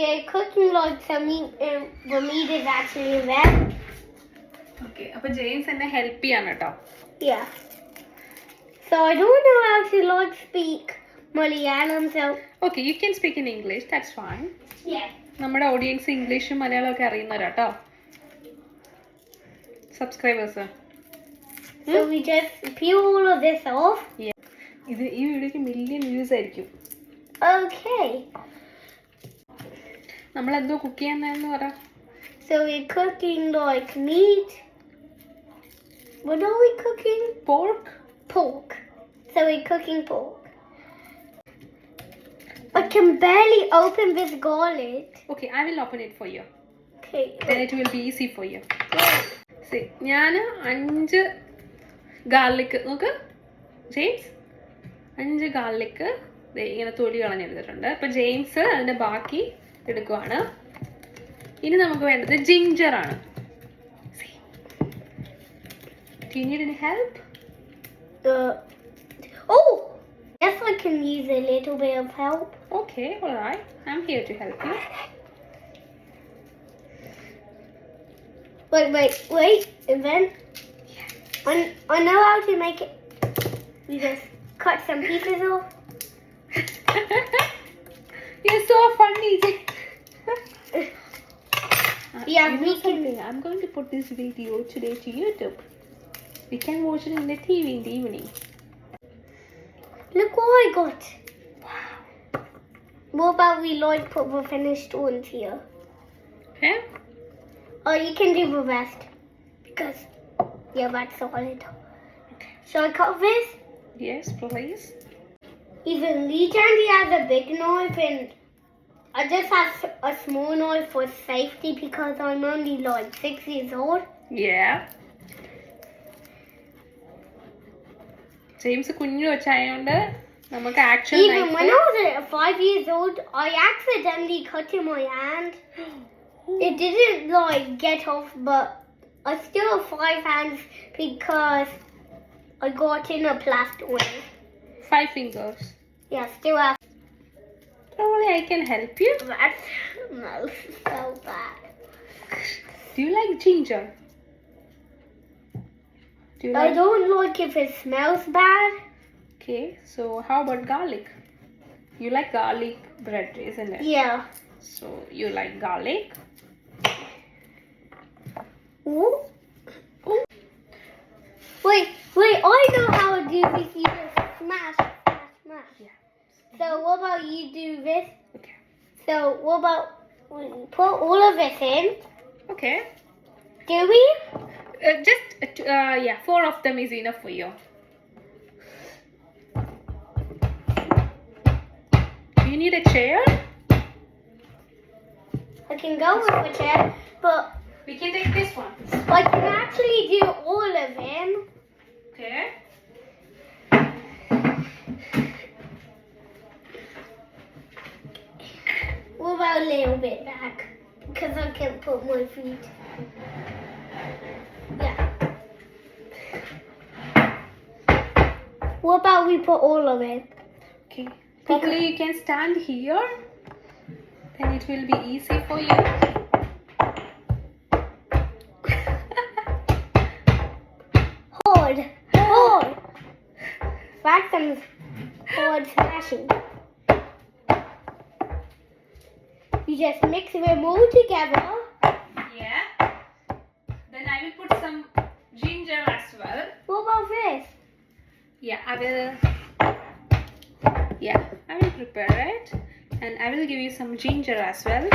we're cooking like some meat, and the meat is actually red. Okay, അപ്പോൾ James എന്നെ help ചെയ്യാണ് കേട്ടോ. Yeah. So I don't know how to like speak Malayalam, so Okay, you can speak in English. That's fine. yeah. നമ്മുടെ audience ഇംഗ്ലീഷും മലയാളവും ഒക്കെ അറിയുന്നവരാട്ടോ. Subscribers. So we just peel all of this off. ഇത് ഈ വീഡിയോക്ക് million views ആയിരിക്കും. Okay. നമ്മൾ എന്തോ കുക്ക് ചെയ്യാന്ന് പറ. So we're cooking like meat. What are we cooking? Pork. Pork. So we're cooking pork. I can barely open this garlic. Okay, I will open it for you. Okay. Then it will be easy for you. See, ഞാൻ 5 garlic നോക്ക് James 5 garlic ഇങ്ങനെ തൊലി കളഞ്ഞെടുത്തിട്ടുണ്ട്. അപ്പോൾ James അതിൻ്റെ ബാക്കി എടുക്കുവാണ്. ഇനി നമുക്ക് വേണ്ടത് ജിഞ്ചർ ആണ്. Do you need any help? Oh! Yes, I can use a little bit of help. Okay, all right. I'm here to help you. Wait. And then I know how to make it. We just cut some pieces off. You're so funny. Yeah, You know we can. something? I'm going to put this video today to YouTube. We can watch it in the TV in the evening. Look what I got. Wow. What about we like put the finished ones here? Okay? Oh, you can do the rest. Because, yeah, that's solid. Okay. Shall I cut this? Yes, please. Even Lee Jandy has a big knife and I just have a small knife for safety because I'm only like 6 years old. Yeah. James കുഞ്ഞു വെച്ചായതുകൊണ്ട് നമുക്ക് action Even when I was 5 years old, I accidentally cut in my hand. It didn't like get off, but I still have 5 hands because I got in a plastic one. 5 fingers. Yeah, still have. Probably I can help you. That smells so bad. Do you like ginger? Do you I like? don't like if it smells bad. Okay, so how about garlic? You like garlic bread, isn't it? Yeah. So you like garlic? Ooh. Ooh. Wait, I know how to do this. You just smash. Yeah. So what about you do this? Okay. So what about we put all of this in? Okay. Do we? Yeah, 4 of them is enough for you. Do you need a chair? I can go with the chair, but We can take this one. I can actually do all of them. Okay. What about a little bit back? Because I can't put my feet. Yeah. What about we put all of it? Okay. Probably you can stand here. Then it will be easy for you. Hold. That's some hard smashing. You just mix them all together. Yeah. Then I will put some ginger as well. What about this? Yeah, I will prepare it, and I will give you some ginger as well,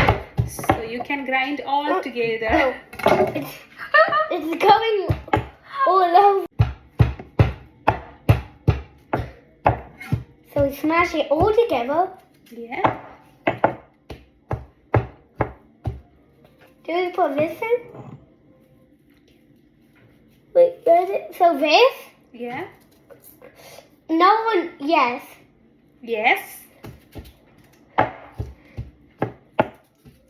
so you can grind all together. It's going all over. So we smash it all together. Yeah. Do we put this in? Wait, where's it? So this? Yeah. No one. Yes. Yes.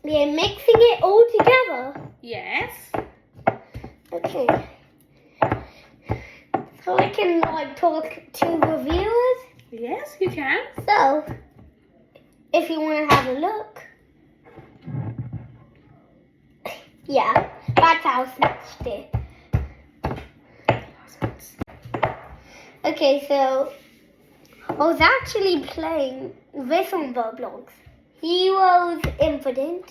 We are mixing it all together. Yes. Okay. So I can like talk to the viewers. Yes, you can. So, if you want to have a look, Yeah, that's how I smashed it. Okay, so I was actually playing this on Roblox. Heroes Infinite.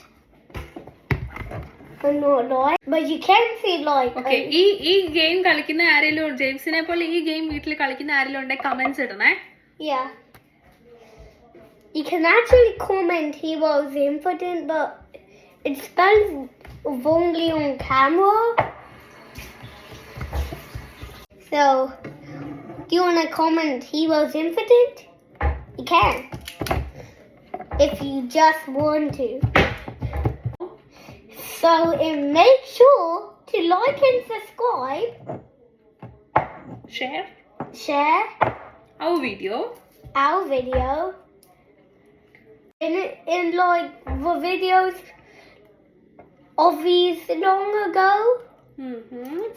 I'm not lying, but you can see like. Okay, ഈ game കളിക്കുന്ന ആരെങ്കിലും ജെയിംസിനെ പോലെ ഈ game വീട്ടിൽ കളിക്കുന്ന ആരെങ്കിലും ഉണ്ടെങ്കിൽ comments ഇടണേ. Yeah. You can actually comment Heroes Infinite, but it spells only on camera. So, do you want to comment Heroes Infinite? You can. If you just want to. So, and make sure to like and subscribe. Share our video. In like the videos of these long ago.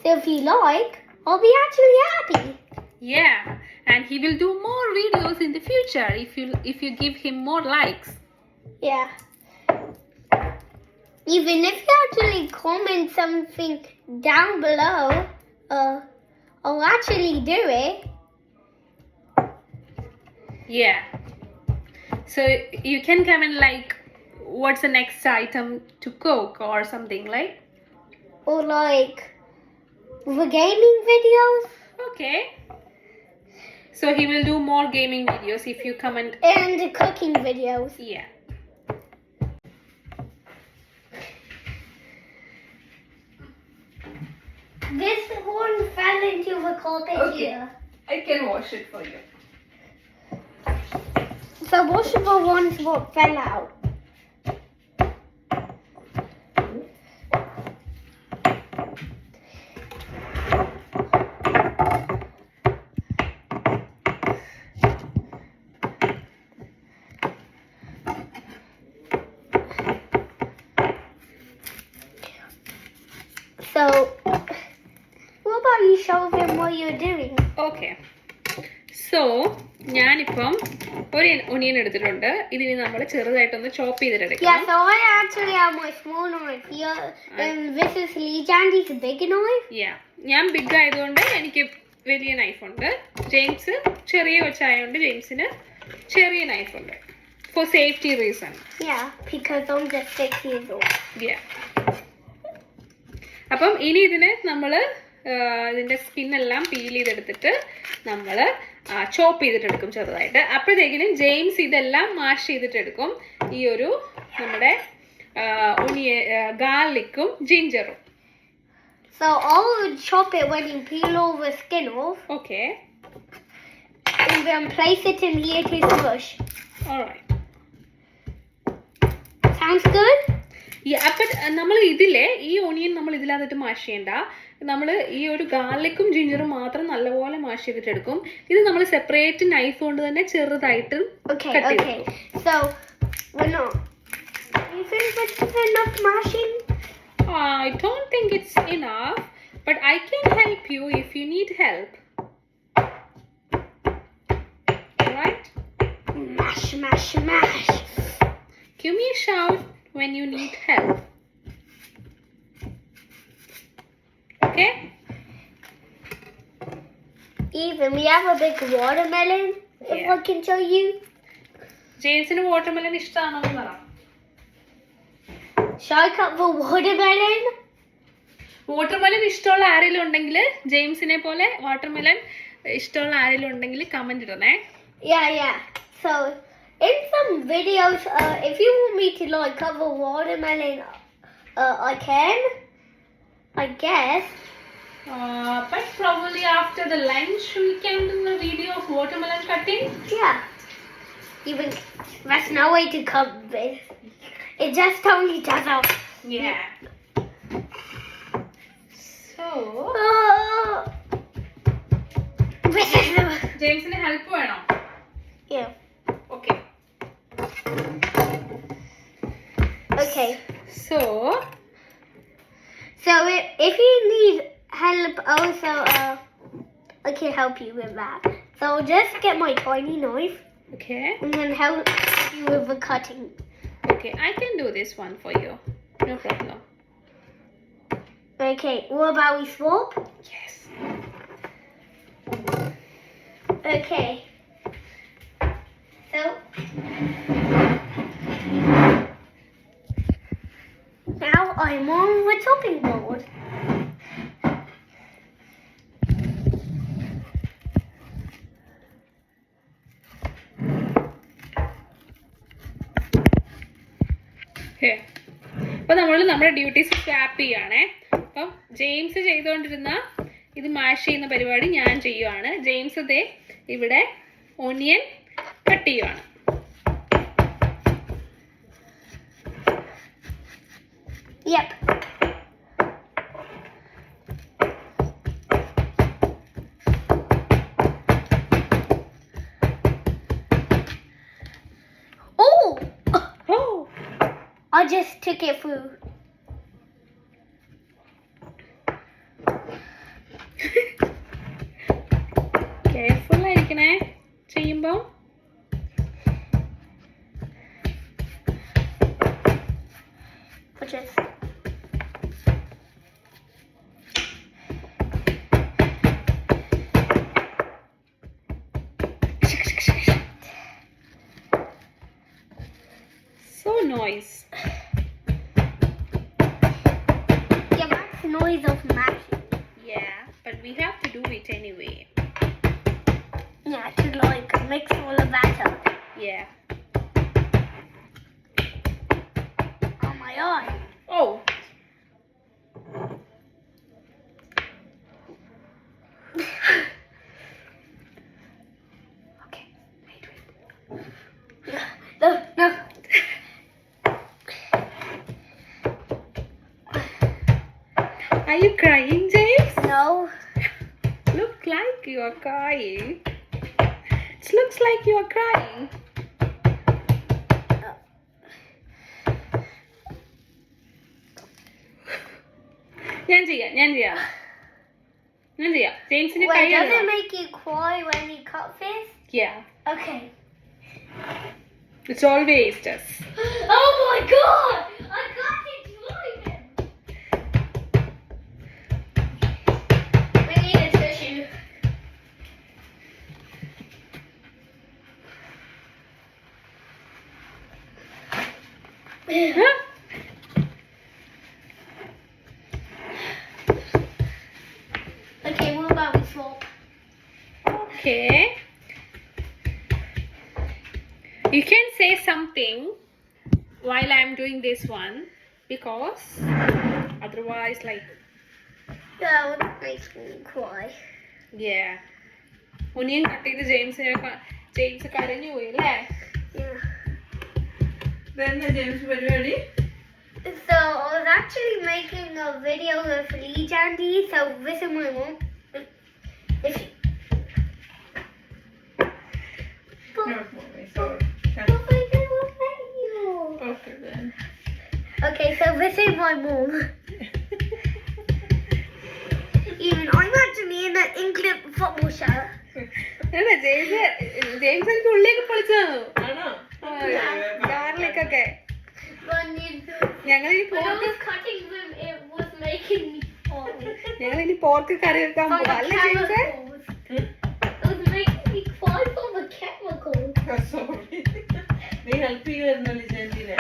So if you like, I'll be actually happy. Yeah, and he will do more videos in the future if you give him more likes. Yeah. Even if you actually comment something down below, I'll actually do it. Yeah. So you can comment like what's the next item to cook or something like. Or like the gaming videos. Okay. So he will do more gaming videos if you comment. And the cooking videos. Yeah. This one fell into the carpet here. I can wash it for you. So wash the ones what fell out. So, what about you show them what you're doing? Okay. So, ഞാനിപ്പം ഒരു onion എടുത്തിട്ടുണ്ട്. ഇതിനി നമ്മൾ ചെറുതായിട്ടൊന്ന് ചോപ്പ് ചെയ്തിട്ടെടുക്കാം. Yeah, so I actually have my small knife here, and this is Lee Jandy's big knife. Yeah, ഞാൻ big ആയതുകൊണ്ട് എനിക്ക് വലിയ നൈഫ് ഉണ്ട്. ജെയിംസ് ചെറിയ വെച്ചായതുകൊണ്ട് ജെയിംസിന് ചെറിയ നൈഫ് ഉണ്ട്. For safety reason. Yeah, because I'm just 6 years old. Yeah. അപ്പം ഇനി ഇതിനെ നമ്മൾ ഇതിന്റെ സ്കിന്നെല്ലാം പീൽ ചെയ്തെടുത്തിട്ട് നമ്മൾ ചോപ്പ് ചെയ്തിട്ടെടുക്കും ചെറുതായിട്ട്. അപ്പോഴത്തേക്കിനും ജെയിംസ് ഇതെല്ലാം മാഷ് ചെയ്തിട്ടെടുക്കും. ഈ ഒരു നമ്മുടെ ഗാർലിക്കും ജിഞ്ചറും. So I'll chop it when you peel all the skin off. Okay. And then place it in here to smush. Alright. Sounds good? അപ്പം നമ്മൾ ഇതിലെ ഈ ഓണിയൻ നമ്മൾ ഇതിനകത്തിട്ട് മാഷ് ചെയ്യണ്ട. നമ്മൾ ഈ ഒരു ഗാർലിക്കും ജിഞ്ചറും മാത്രം നല്ലപോലെ മാഷ് ചെയ്തിട്ടെടുക്കും. ഇത് നമ്മൾ സെപ്പറേറ്റ് നൈഫ് കൊണ്ട് തന്നെ ചെറുതായിട്ട് കട്ട് ചെയ്യും. So we're not. You think it's enough mashing? I don't think it's enough, but I can help you if you need help. Alright? Mash, mash, mash. Give me a shout when you need help. Okay? Even we have a big watermelon. If Yeah. I can show you. ജെയിംസിന് watermelon ഇഷ്ടമാണോ എന്ന് പറ. Shall I cut the watermelon? Watermelon ഇഷ്ടമുള്ള ആരെങ്കിലും ഉണ്ടെങ്കിൽ ജെയിംസിനെ പോലെ watermelon ഇഷ്ടമുള്ള ആരെങ്കിലും ഉണ്ടെങ്കിൽ കമന്റ് ഇടണേ. Yeah. So in some videos, if you want me to like cut the watermelon, I can. I guess. But probably after the lunch we can do a video of watermelon cutting. Yeah. Even that's no way to cut this. It just only does off. Yeah. So This is the. ജെയിംസിന് help വേണോ? Yeah. Okay. Okay. So if you need help also, I can help you with that. So I'll just get my tiny knife okay. and then help you with the cutting. Okay, I can do this one for you. No problem. Okay, what about we swap? Yes. Okay. So now I'm on the chopping board. Okay. അപ്പോൾ നമ്മൾ നമ്മുടെ duties swap ചെയ്യുകയാണേ. അപ്പം James ചെയ്തുകൊണ്ടിരുന്ന ഇത് മാഷ് ചെയ്യുന്ന പരിപാടി ഞാൻ ചെയ്യുവാണ്. ജെയിംസ് ദേ ഇവിടെ ഓണിയൻ കട്ട് ചെയ്യുവാണ്. Yep. Oh! Oh! I just took it through. Careful ആയിരിക്കണേ ചെയ്യുമ്പോൾ. Just So noise. yeah, that's the noise of mashing. Yeah, but we have to do it anyway. Yeah, to like mix all of that up. Yeah. Oh my eye. Oh. Okay, wait. No, no. Are you crying, James? No. Look like you are crying. It looks like you are crying. ഞാൻ ചെയ്യാം. ജെയിംസിന്റെ കൈ Wait, does it make you cry when you cut fish? Yeah. Okay. It's always does. Oh my god! I got it right. We need a tissue. Huh? Okay, what about we swap? Okay. You can say something while I'm doing this one because otherwise like That would make me cry. yeah. Onion cut ചെയ്ത് James കരഞ്ഞു പോയി അല്ലേ? Yeah. ഇതെന്താ James പരിപാടി? So I was actually making a video with Lee Jandy, so this is my mom. If Okay then. Okay, so this is my mom. Even I'm actually in an England football shirt. അല്ല James എനിക്ക് ഉള്ളിലേക്ക് പൊളിച്ചു garlic ഒക്കെ. ഞങ്ങളിനി When I pork was cutting them, it was making me fall. Pork curry വെക്കാൻ From പോവാ the അല്ലേ James? chemicals. It was making me cry from the chemicals. നീ ഹെൽപ്പ് ചെയ്യുമായിരുന്നല്ലോ ജെന്റിനെ.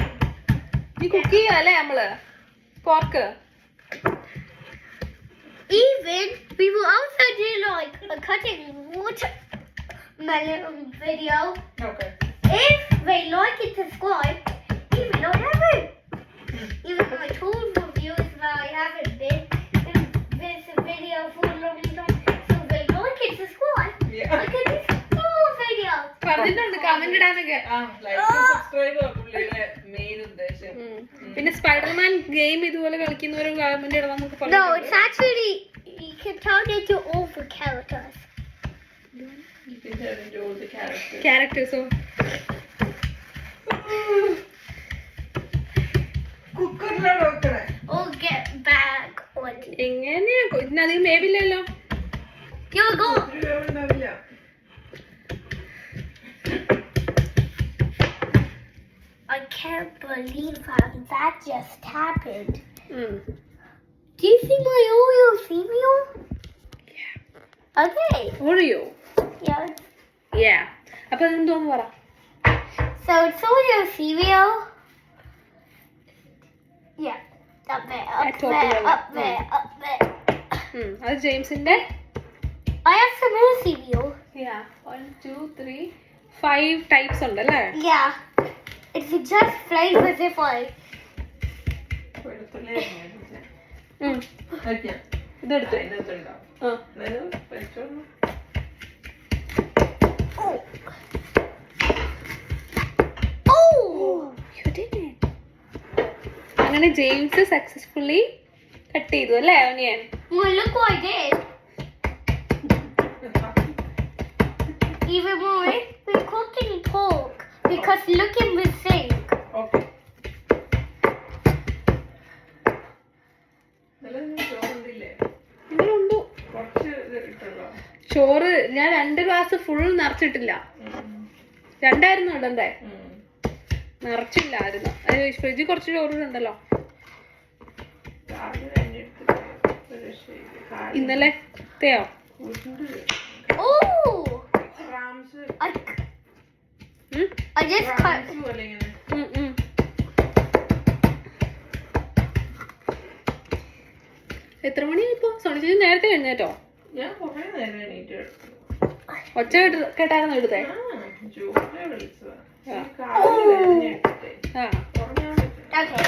നീ കുക്ക് ചെയ്യുക അല്ലേ നമ്മള് pork? Even we will also do like a cutting watermelon video. Okay. If they like it, subscribe. Even though I haven't. Even though I told reviewers that I haven't been in this video for a long time. So if they like it, subscribe. Yeah. I can do some more videos. പറഞ്ഞിട്ടുണ്ട് comment ഇടാനൊക്കെ. ലൈക്കും സബ്സ്ക്രൈബും പുള്ളിയുടെ main ഉദ്ദേശം. പിന്നെ Spiderman game ഇതുപോലെ കളിക്കുന്നവരും comment ഇടാൻ നമുക്ക് No, പറഞ്ഞു. it's actually, you can turn it to all the characters. You can turn into all the characters. ക്യാരക്ടേഴ്സോ കുക്കറിലാണ് വെക്കണേ. Or get back on it. എങ്ങനെയാ ഇതിനധികം വേവില്ലല്ലോ. Here we go. ഒത്തിരി വേവുണ്ടാവില്ല. I can't believe how that just happened. Do you see my Oreo cereal? Okay. Oreo. Yeah. Yeah. അപ്പൊ അതെന്തോന്ന് പറ. So it's Oreo cereal. Yeah. Up there, up top there, level. up there, up there. അത് ജെയിംസിന്റെ I have some more cereal. 1 2 3 5 types ഉണ്ട് അല്ലേ? Yeah. It's just flavors if I. വെളുത്തുള്ളി അരിഞ്ഞിട്ട്. Okay. ഇതെടുത്ത്. അതിനകത്തുണ്ടോ? ആ. അതായത് വെച്ചോളൂ. Oh. Oh. You did it. അങ്ങനെ ജെയിംസ് സക്സസ്ഫുള്ളി കട്ട് ചെയ്തു അല്ലേ onion? Well, look what I did. Even more, we cooking pork because look in the sink. Okay. നല്ല ചോറുണ്ടില്ലേ? ഇതിലുണ്ടോ? കുറച്ച് ഇട്ടുള്ളൂ. ചോറ് ഞാൻ 2 ഗ്ലാസ് ഫുൾ നിറച്ചിട്ടില്ല. 2 ഇടണ്ടേ? നിറച്ചില്ലായിരുന്നു. ഫ്രിഡ്ജിൽ കുറച്ച് ചോറ് ഉണ്ടല്ലോ. ഇന്നലെ തേയോ? Oh! Rams I just cut. Rams പോലെ ഇങ്ങനെ. എത്ര മണിയായി ഇപ്പൊ? സോണി ചേച്ചി നേരത്തെ എഴുന്നേറ്റോ? ഞാൻ കുറേ നേരം എണീറ്റ് ഒച്ച കേട്ടായിരുന്നു എടുത്തേ? ജോലിയെ വിളിച്ചതാ. കാലിന് വേദനയെടുത്തിട്ടേ. ആ ഉറങ്ങാൻ പറ്റില്ല. Okay.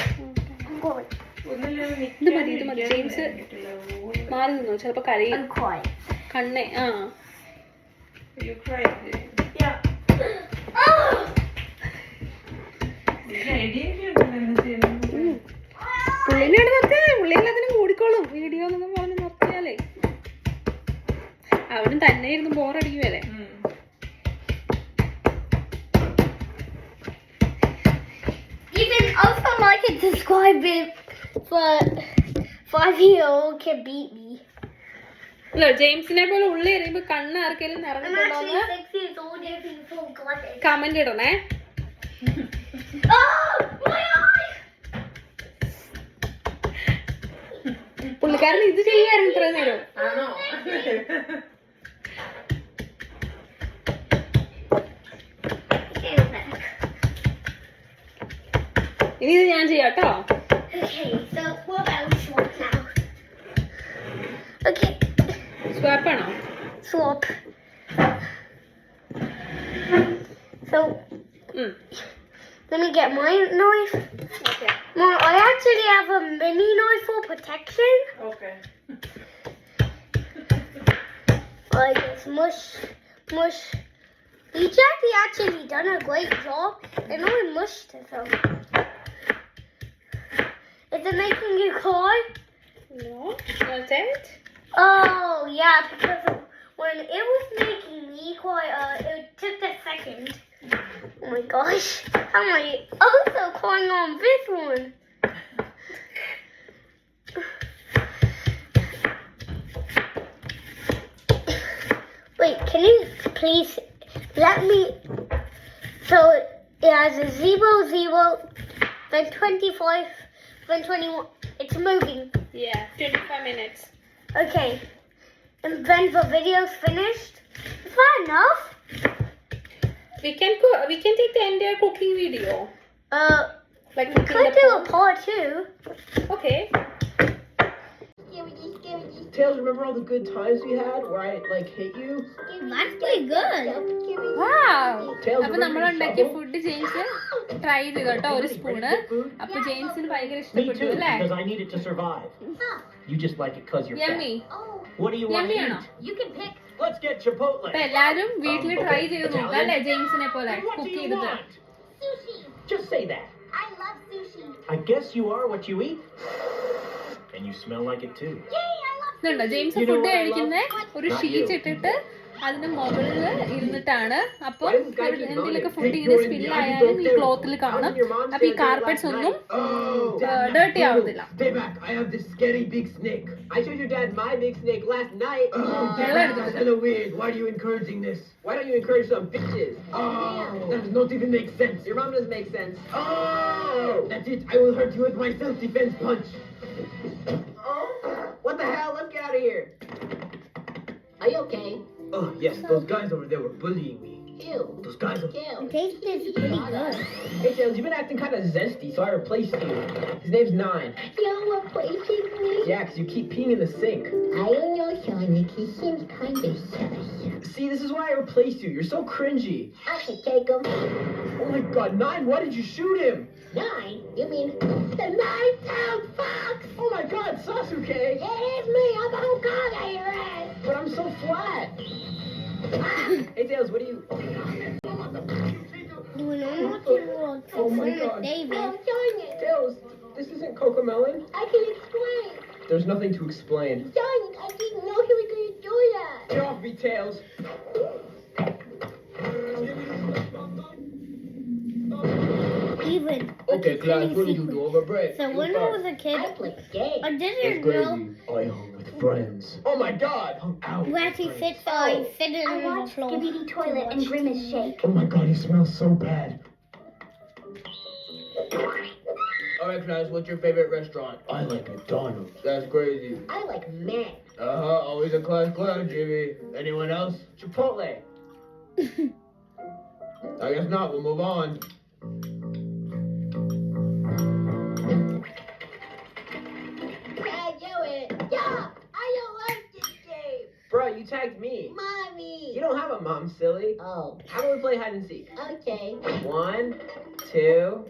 I'm going. ഒന്നിലും ഇത് മതി ഇത് മതി. ജെയിംസ് മാറി നിന്നു, ചിലപ്പോ കരയും. I'm quiet. കണ്ണേ. ആ You cried, James. Yeah. Oh! ഇതിന് ഐഡിയൊക്കെ ഉണ്ടല്ലോ എന്താ ചെയ്യണമെന്ന്. പുള്ളിനെ അവിടെ നിർത്തി. പുള്ളി എല്ലാത്തിനും കൂടിക്കോളും. വീഡിയോ എന്നൊക്കെ പറഞ്ഞ് നിർത്തിയാലേ അവനും തന്നെ ഇരുന്ന് ബോറടിക്കുവല്ലേ. Even also like and subscribe if 5-year-old can beat me. അല്ല ജെയിംസിനെ പോലെ ഉള്ളി എറിയുമ്പോ കണ്ണ് ആർക്കെങ്കിലും I'm നിറഞ്ഞിട്ടുണ്ടോന്ന് actually 6 years old if you feel glutted. Comment ഇടണേ. Oh! My eye! പുള്ളിക്കാരൻ ഇത് ചെയ്യാറുണ്ട് ഇത്രയും നേരം. ആണോ? ഇനി ഇത് ഞാൻ ചെയ്യാട്ടോ. Okay, so what about swap now? Okay, swap ആണോ? swap. So, let me get my knife. Okay. Well, I actually have a mini knife for protection. Okay. Like this mush. He actually done a great job, and I mushed it though. Is it making you cry? No, not it. Oh yeah, because when it was making me cry, it took a second. Oh my gosh, how am I also crying on this one? Wait, can you please let me? So it has a 0, then 25, then 21. It's moving. Yeah, 25 minutes. Okay, and then the video's finished. Is that enough? We can take the entire cooking video. Like We cooking could the do a pork. part 2. Okay. Tails, remember all the good times we had where I like hit you? That's pretty good. Wow. Tails, അപ്പൊ remember നമ്മൾ your ഉണ്ടാക്കിയ shovel? Food James try ചെയ്തു കേട്ടോ, ഒരു spoon. അപ്പൊ ജെയിംസിന് ഭയങ്കര Me ഇഷ്ടപ്പെട്ടു too, അല്ലേ? because I need it to survive. You just like it because you're Yummy. fat. What do you want to Yummy ആണോ? eat? You can pick. Let's get Chipotle. അപ്പൊ എല്ലാരും വീട്ടിൽ Okay. ട്രൈ ചെയ്ത് നോക്കാം Italian? അല്ലേ, ജെയിംസിനെ പോലെ What do cook you ചെയ്തിട്ട്. want? Sushi. Just say that. I love sushi. I guess you are what you eat. And you smell like it too. Yay, I love ഇതുണ്ടോ James You know food what I കഴിക്കുന്ന ഒരു Not sheet you. ഇട്ടിട്ട് അതിന്റെ മുകളിൽ ഇരുന്നിട്ടാണ്. അപ്പം Why does this guy keep എന്തെങ്കിലുമൊക്കെ moaning? Food Hey, ഇങ്ങനെ Jordan, spill I just ആയാലും don't ഈ care. ക്ലോത്തിൽ കാണും. How did your mom അപ്പൊ ഈ say that കാർപ്പറ്റ്സ് last ഒന്നും night? Oh, ഡേർട്ടി ആവത്തില്ല. Stay back. I have this scary big snake. I showed your dad my big snake last night. That's kind of weird. Why are you encouraging this? Why don't you encourage some bitches? Oh, that does not even make sense. Your mom doesn't make sense. Oh, that's it. I will hurt you with my self-defense punch. Oh. the hell? Let's get out of here. Are you okay? Oh, yes. Those guys over there were bullying me. Ew. Those guys over there. The taste is pretty good. Hey, Tails, you've been acting kind of zesty, so I replaced you. His name's Nine. You're replacing me? Yeah, 'cause you keep peeing in the sink. I don't know, Sonic. He seems kind of sus. See, this is why I replaced you. You're so cringy. I can take him. Oh my god, Nine, why did you shoot him? 9? You mean the 9-tailed fox? Oh my god, Sasuke! It is me. I'm Hokage, your ass. But I'm so flat. Hey, Tails, what do you... When I'm watching World Oh my Sonic God. David. I'm Sonic. Tails, this isn't Cocomelon. I can explain. There's nothing to explain. Sonic, I didn't know he was going to do that. Get off me, Tails. Even. Okay, class, what did you do over break? So when I was a kid, I play games. I didn't know I hung with friends. Oh my god! Hung out where with to friends. sit, so I sit in I the watched floor. Skibidi Toilet and Grimace Shake. Oh my god, he smells so bad. Alright, class, what's your favorite restaurant? I like McDonald's. That's crazy. I like Mac. Uh-huh, always a class clown, Jimmy. Anyone else? Chipotle. I guess not, we'll move on. I do it. Yeah, I don't like this game. Bro, you tagged me. Mommy. You don't have a mom, silly. Oh, How about we play hide and seek? okay. 1, 2.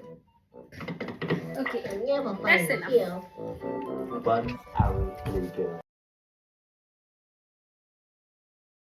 Okay. I'll never That's find enough. you. 1 hour later.